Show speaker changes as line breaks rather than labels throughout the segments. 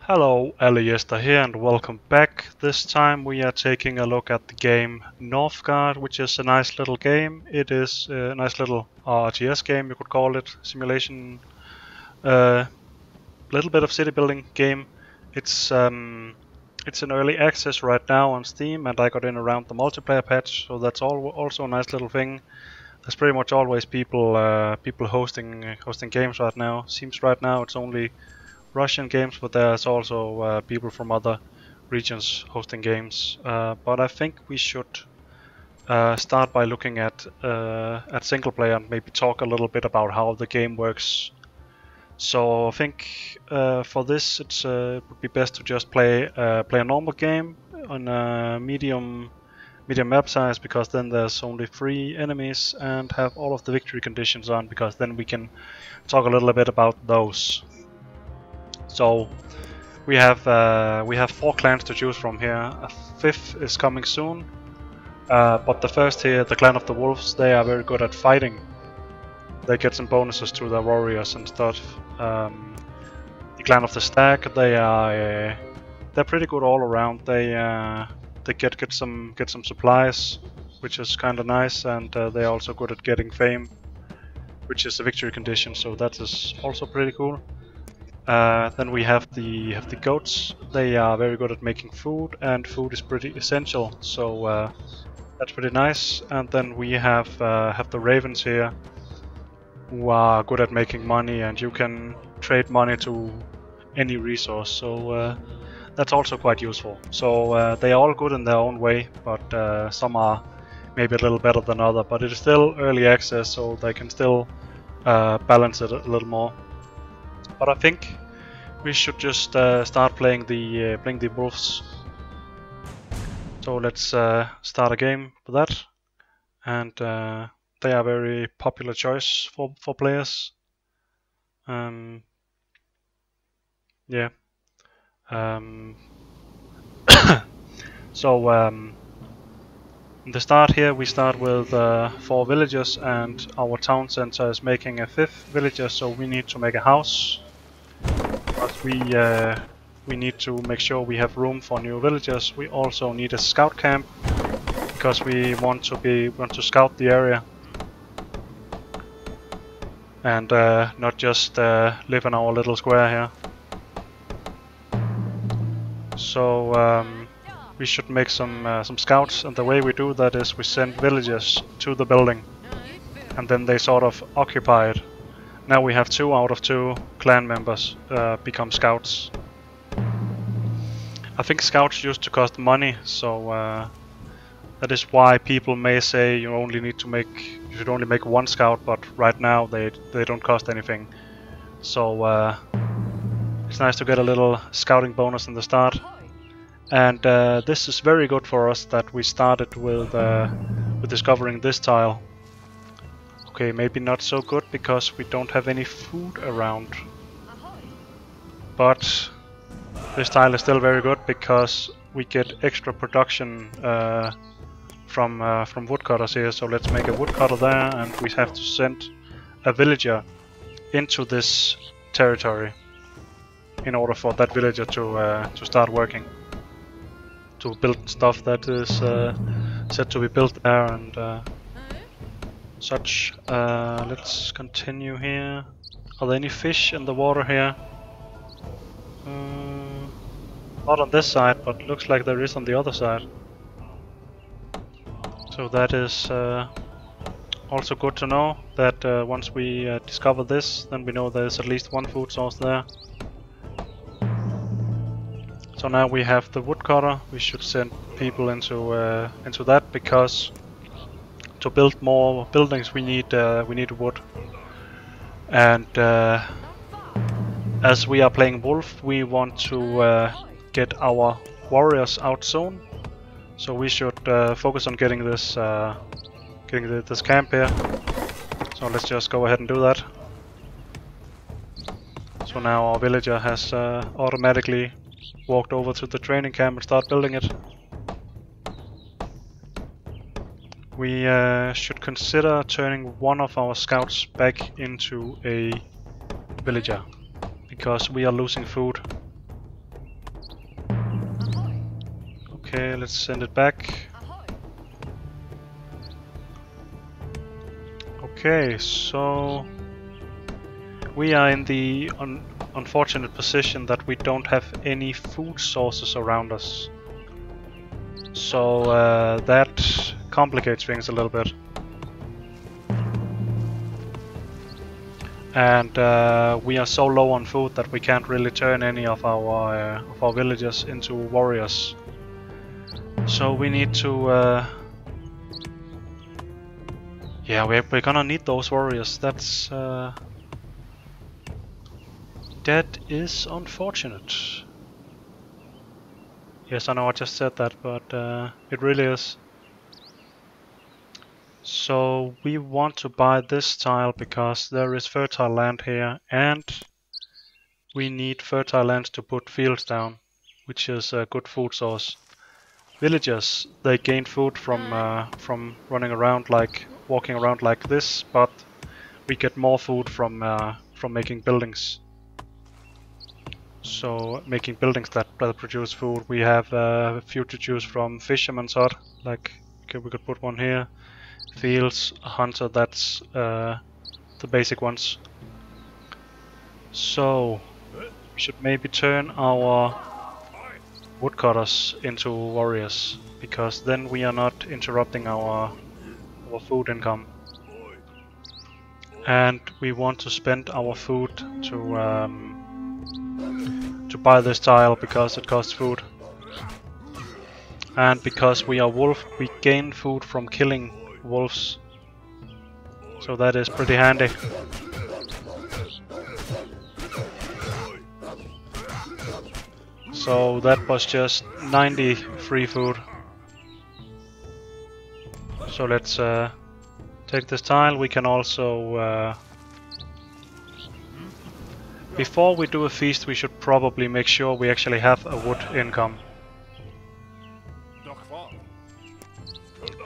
Hello, Eliester here and welcome back. This time we are taking a look at the game Northgard, which is a nice little game. It is a nice little RTS game, you could call it, simulation, little bit of city building game. It's in early access right now on Steam, and I got in around the multiplayer patch, so that's also a nice little thing. There's pretty much always people hosting games right now. Seems right now it's only Russian games, but there's also people from other regions hosting games. But I think we should start by looking at single player and maybe talk a little bit about how the game works. So I think for this it would be best to just play a normal game on a medium map size, because then there's only 3 enemies, and have all of the victory conditions on, because then we can talk a little bit about those. So we have 4 clans to choose from here. A 5th is coming soon, but the first here, the Clan of the Wolves, they are very good at fighting. They get some bonuses to their warriors and stuff. The Clan of the Stag, they're pretty good all around. They get some supplies, which is kind of nice, and they're also good at getting fame, which is a victory condition. So that is also pretty cool. Then we have the goats. They are very good at making food, and food is pretty essential, so that's pretty nice. And then we have the ravens here, who are good at making money, and you can trade money to any resource, so that's also quite useful. So they are all good in their own way, but some are maybe a little better than other. But it is still early access, so they can still balance it a little more. But I think we should just start playing the wolves. So let's start a game for that, and they are a very popular choice for players. Yeah. So in the start here, we start with 4 villagers, and our town center is making a 5th villager, so we need to make a house. But we need to make sure we have room for new villagers. We also need a scout camp, because we want to scout the area, and not just live in our little square here. So we should make some scouts, and the way we do that is we send villagers to the building, and then they sort of occupy it. Now we have 2 out of 2 clan members become scouts. I think scouts used to cost money, so that is why people may say you should only make 1 scout, but right now they don't cost anything. So it's nice to get a little scouting bonus in the start. And this is very good for us that we started with discovering this tile. Okay, maybe not so good because we don't have any food around. But this tile is still very good because we get extra production from woodcutters here. So let's make a woodcutter there, and we have to send a villager into this territory in order for that villager to start working, to build stuff that is said to be built there and such. Let's continue here. Are there any fish in the water here? Not on this side, but looks like there is on the other side. So that is also good to know, that once we discover this, then we know there's at least 1 food source there. So now we have the woodcutter. We should send people into that, because to build more buildings we need wood. And as we are playing wolf, we want to get our warriors out soon. So we should focus on getting this camp here. So let's just go ahead and do that. So now our villager has automatically walked over to the training camp and start building it. We should consider turning one of our scouts back into a villager, because we are losing food. Okay, let's send it back. Okay, so we are in the unfortunate position that we don't have any food sources around us. So that complicates things a little bit. And we are so low on food that we can't really turn any of our villagers into warriors. So we need to... yeah, we're gonna need those warriors. That is unfortunate. Yes, I know I just said that, but it really is. So we want to buy this tile because there is fertile land here, and we need fertile land to put fields down, which is a good food source. Villagers, they gain food from running around, like walking around like this, but we get more food from making buildings. So making buildings that produce food, we have a few to choose from. Fisherman's hut, like okay, we could put one here. Fields, hunter, that's the basic ones. So we should maybe turn our woodcutters into warriors, because then we are not interrupting our food income. And we want to spend our food to buy this tile because it costs food. And because we are wolf, we gain food from killing wolves. So that is pretty handy. So that was just 90 free food. So let's take this tile. We can also... before we do a feast, we should probably make sure we actually have a wood income.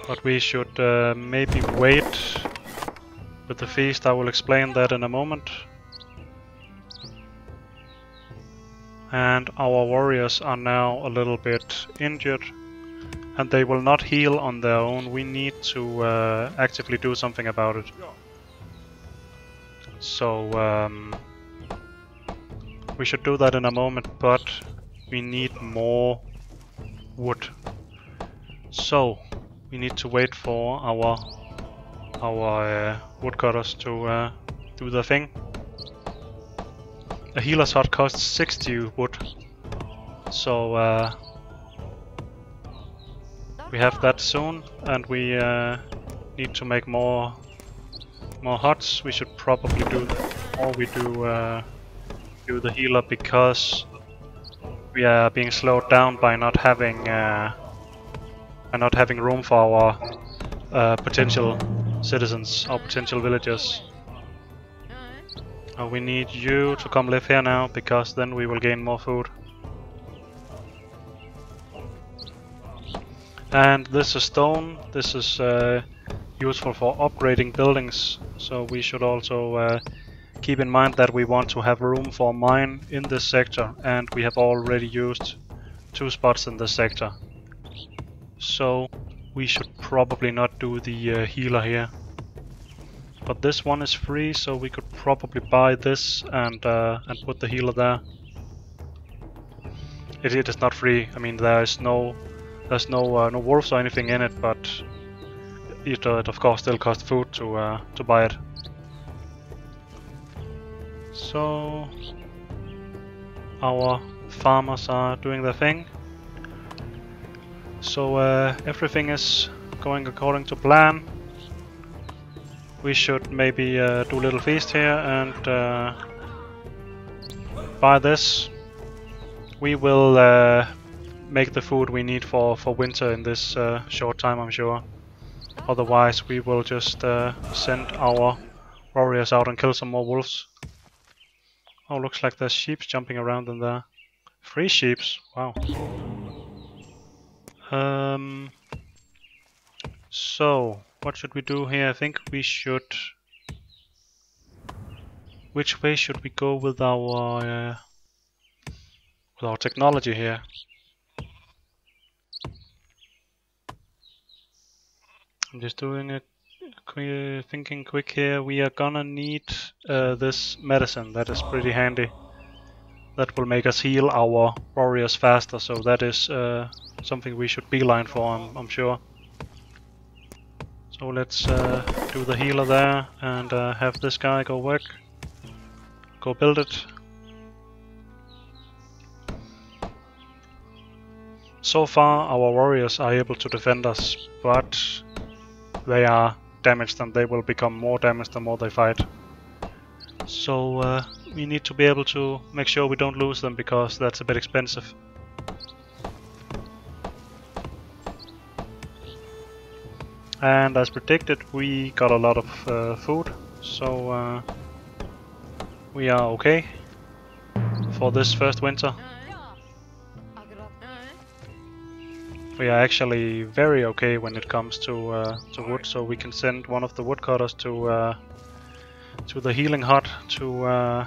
But we should maybe wait with the feast. I will explain that in a moment. And our warriors are now a little bit injured, and they will not heal on their own. We need to actively do something about it. So we should do that in a moment, but we need more wood. So we need to wait for our woodcutters to do the thing. A healer's hut costs 60 wood, so we have that soon, and we need to make more huts. We should probably do that before we do the healer, because we are being slowed down by not having room for our potential citizens, our potential villagers. We need you to come live here now, because then we will gain more food. And this is stone. This is useful for upgrading buildings, so we should also keep in mind that we want to have room for a mine in this sector, and we have already used 2 spots in this sector. So we should probably not do the healer here. But this one is free, so we could probably buy this and put the healer there. It is not free. I mean, there's no wolves or anything in it, but it of course still costs food to buy it. So our farmers are doing their thing. So everything is going according to plan. We should maybe do a little feast here and buy this. We will make the food we need for winter in this short time, I'm sure. Otherwise we will just send our warriors out and kill some more wolves. Oh, looks like there's sheep jumping around in there. 3 sheeps, wow. So what should we do here? I think we should... Which way should we go with our technology here? I'm just doing it, thinking quick here. We are gonna need this medicine. That is pretty handy. That will make us heal our warriors faster, so that is something we should beeline for, I'm sure. So let's do the healer there and have this guy go work. Go build it. So far our warriors are able to defend us, but they are damaged and they will become more damaged the more they fight. So we need to be able to make sure we don't lose them, because that's a bit expensive. And as predicted, we got a lot of food, so we are okay for this first winter. We are actually very okay when it comes to wood, so we can send one of the woodcutters to the healing hut to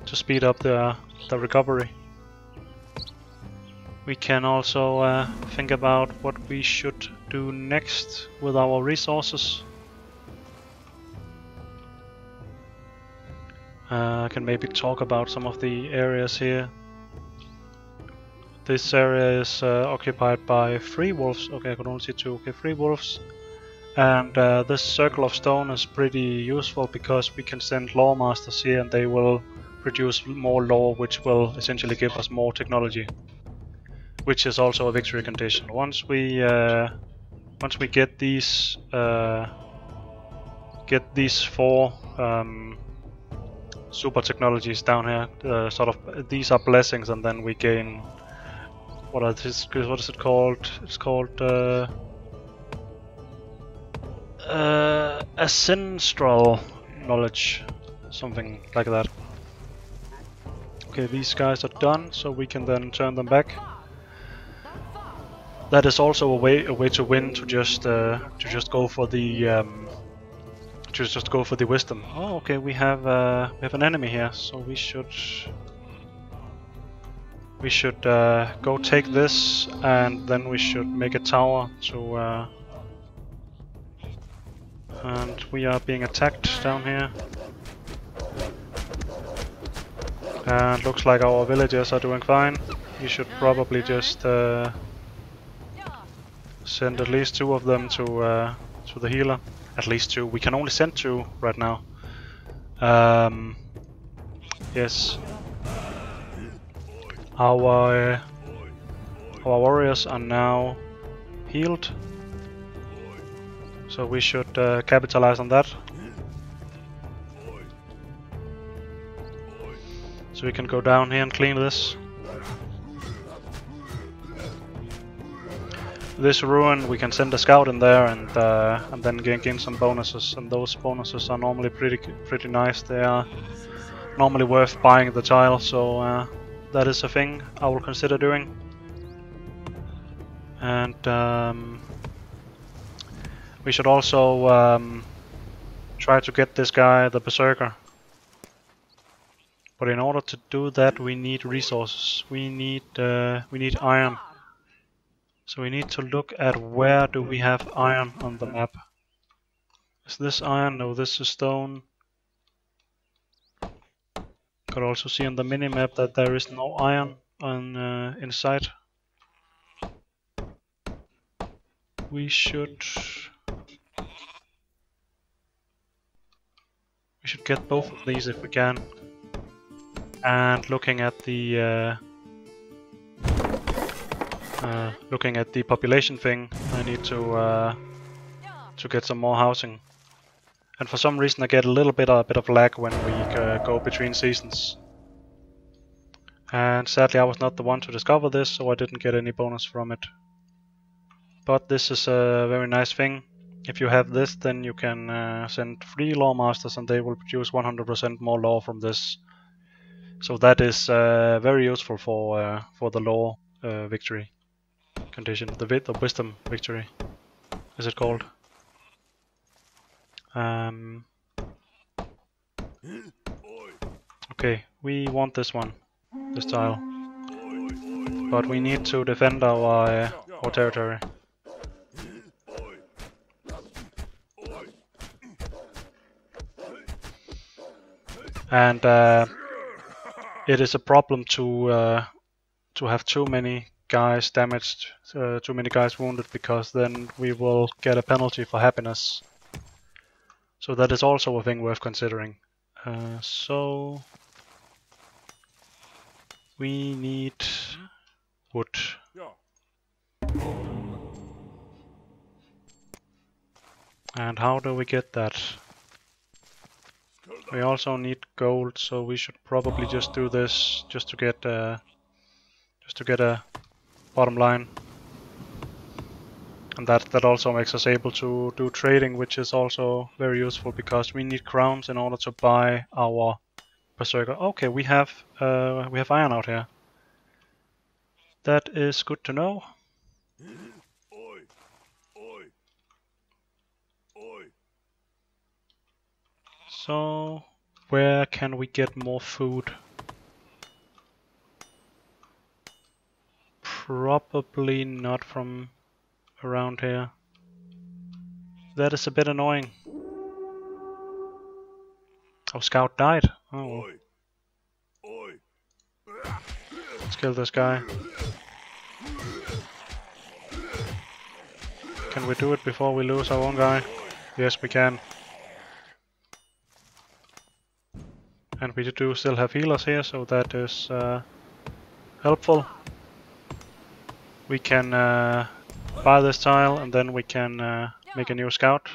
speed up the recovery. We can also think about what we should do next with our resources. I can maybe talk about some of the areas here. This area is occupied by 3 wolves. Okay, I could only see 2. Okay, 3 wolves. And this circle of stone is pretty useful because we can send lore masters here and they will produce more lore, which will essentially give us more technology, which is also a victory condition. Once we get these 4 super technologies down here, sort of these are blessings, and then we gain what is it called? It's called ancestral knowledge, something like that. Okay, these guys are done, so we can then turn them back. That is also a way to win, to just go for the wisdom. Oh, okay, we have an enemy here, so we should go take this, and then we should make a tower to. And we are being attacked down here. And looks like our villagers are doing fine. We should probably just send at least 2 of them to the healer. At least 2. We can only send 2 right now. Yes. Our warriors are now healed, so we should capitalize on that. So we can go down here and clean this. This ruin, we can send a scout in there and then gain some bonuses, and those bonuses are normally pretty nice. They are normally worth buying the tile, so that is a thing I will consider doing. And we should also try to get this guy, the Berserker. But in order to do that, we need resources. We need iron. So we need to look at where do we have iron on the map. Is this iron? No, this is stone. Could also see on the minimap that there is no iron on inside. We should get both of these if we can. And looking at the population thing, I need to get some more housing. And for some reason I get a bit of lag when we go between seasons. And sadly I was not the one to discover this, so I didn't get any bonus from it. But this is a very nice thing. If you have this, then you can send 3 lore masters and they will produce 100% more lore from this. So that is very useful for the lore victory condition, the wisdom victory, is it called? Okay, we want this one, this tile, but we need to defend our territory. and it is a problem to have too many guys damaged, too many guys wounded, because then we will get a penalty for happiness. So that is also a thing worth considering. So we need wood. And how do we get that? We also need gold, so we should probably just do this just to get a bottom line. And that also makes us able to do trading, which is also very useful because we need crowns in order to buy our berserker. Okay, we have iron out here. That is good to know. So where can we get more food? Probably not from around here. That is a bit annoying. Oh, Scout died. Oh. Let's kill this guy. Can we do it before we lose our own guy? Yes, we can. And we do still have healers here, so that is helpful. We can buy this tile, and then we can make a new scout.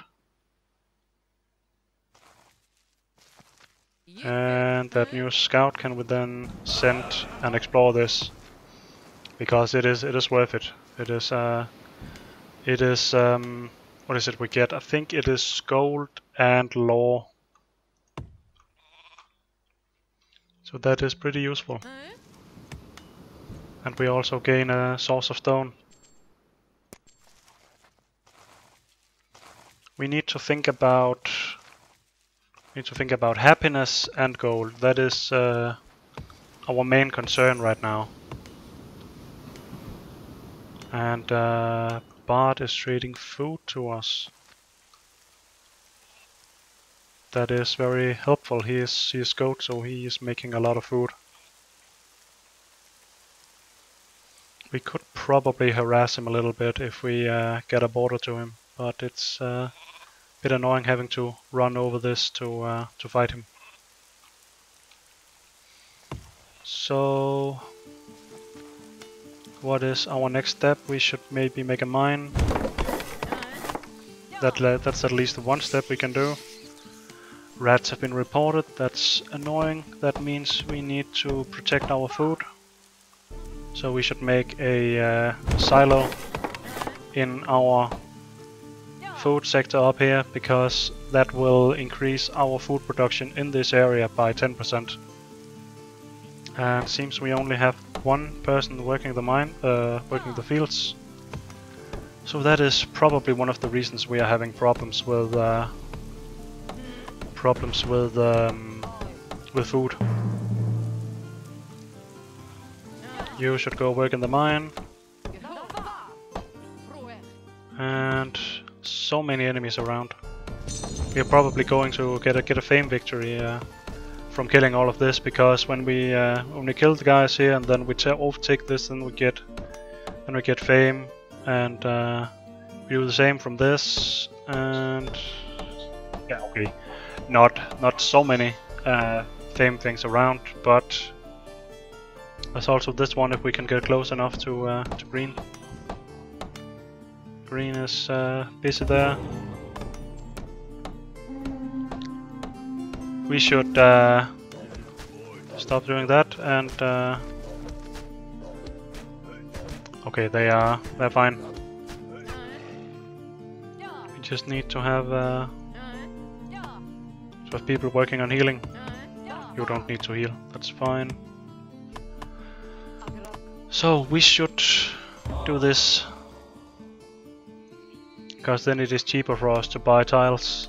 And that new scout can we then send and explore this, because it is worth it. It is what is it we get? I think it is gold and lore. So that is pretty useful. And we also gain a source of stone. We need to think about happiness and gold. That is our main concern right now. And Bart is trading food to us. That is very helpful. He is goat, so he is making a lot of food. We could probably harass him a little bit if we get a border to him, but it's a bit annoying having to run over this to fight him. So what is our next step? We should maybe make a mine. That's at least one step we can do. Rats have been reported. That's annoying. That means we need to protect our food. So we should make a silo in our food sector up here, because that will increase our food production in this area by 10%. And it seems we only have one person working the mine, working the fields. So that is probably one of the reasons we are having problems with food. You should go work in the mine. And so many enemies around. We are probably going to get a fame victory from killing all of this, because when we kill the guys here and then we overtake this, then we get fame, and we do the same from this, and yeah, okay, not so many fame things around, but there's also this one if we can get close enough to green. Green is busy there. We should stop doing that, and okay, they're fine. We just need to have people working on healing. You don't need to heal, that's fine. So we should do this, because then it is cheaper for us to buy tiles.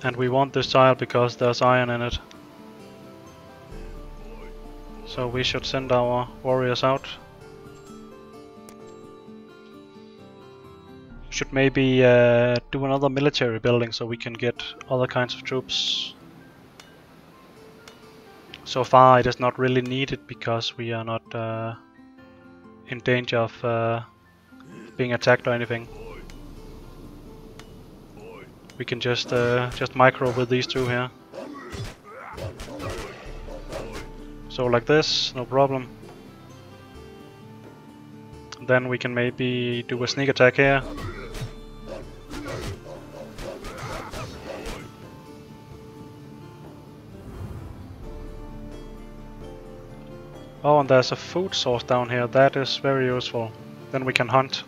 And we want this tile because there's iron in it. So we should send our warriors out. Should maybe do another military building so we can get other kinds of troops. So far it is not really needed because we are not in danger of being attacked or anything. We can just micro with these two here. So like this, no problem. Then we can maybe do a sneak attack here. Oh, and there's a food source down here. That is very useful. Then we can hunt.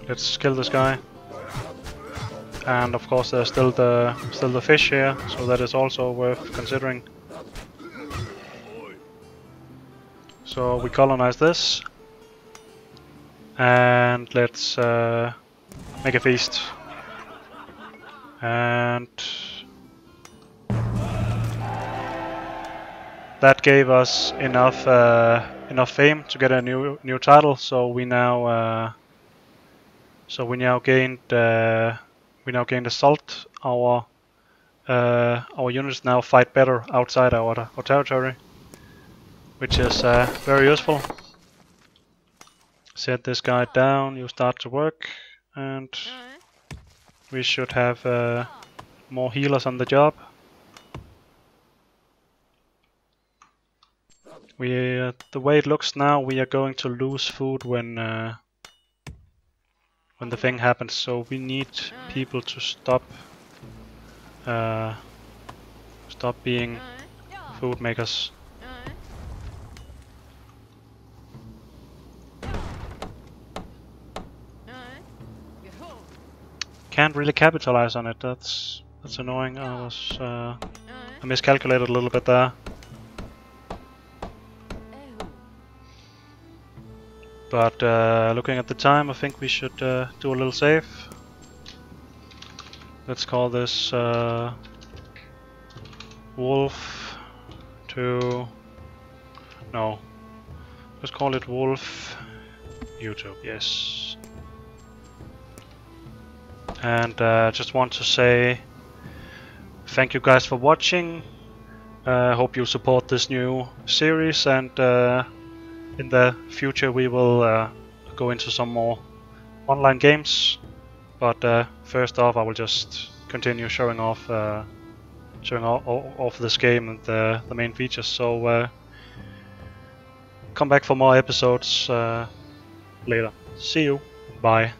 Let's kill this guy. And of course there's still the fish here, so that is also worth considering. So we colonize this. And let's make a feast. And that gave us enough fame to get a new title. So we now gained assault. Our units now fight better outside our territory, which is very useful. Set this guy down. You start to work, and we should have more healers on the job. The way it looks now, we are going to lose food when the thing happens. So we need people to stop being food makers. Can't really capitalize on it. That's annoying. I miscalculated a little bit there. But looking at the time, I think we should do a little save. Let's call this Wolf to... No. Let's call it Wolf YouTube, yes. And just want to say thank you guys for watching. Hope you support this new series, and in the future we will go into some more online games. But first off, I will just continue showing off this game and the main features. So come back for more episodes later. See you. Bye.